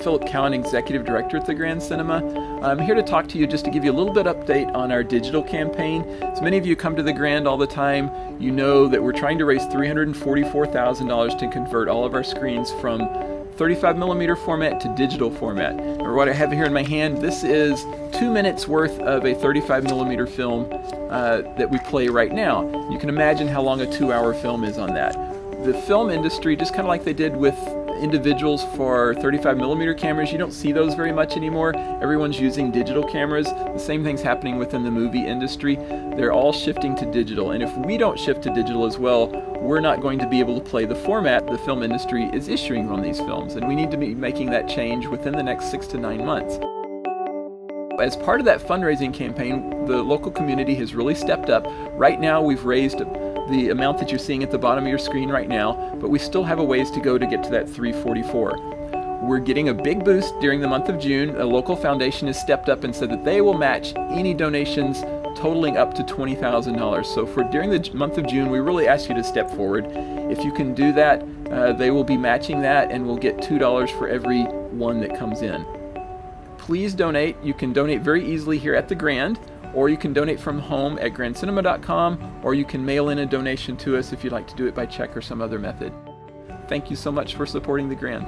Philip Cowan, Executive Director at the Grand Cinema. I'm here to talk to you just to give you a little bit update on our digital campaign. As many of you come to the Grand all the time, you know that we're trying to raise $344,000 to convert all of our screens from 35mm format to digital format. Or what I have here in my hand, this is 2 minutes worth of a 35mm film that we play right now. You can imagine how long a 2-hour film is on that. The film industry, just kind of like they did with individuals for 35mm cameras, you don't see those very much anymore. Everyone's using digital cameras. The same thing's happening within the movie industry. They're all shifting to digital, and if we don't shift to digital as well, we're not going to be able to play the format the film industry is issuing on these films, and we need to be making that change within the next 6 to 9 months. As part of that fundraising campaign, the local community has really stepped up. Right now we've raised the amount that you're seeing at the bottom of your screen right now, but we still have a ways to go to get to that 344. We're getting a big boost during the month of June. A local foundation has stepped up and said that they will match any donations totaling up to $20,000. So for during the month of June, we really ask you to step forward. If you can do that, they will be matching that, and we'll get $2 for every one that comes in. Please donate. You can donate very easily here at the Grand, or you can donate from home at grandcinema.com, or you can mail in a donation to us if you'd like to do it by check or some other method. Thank you so much for supporting the Grand.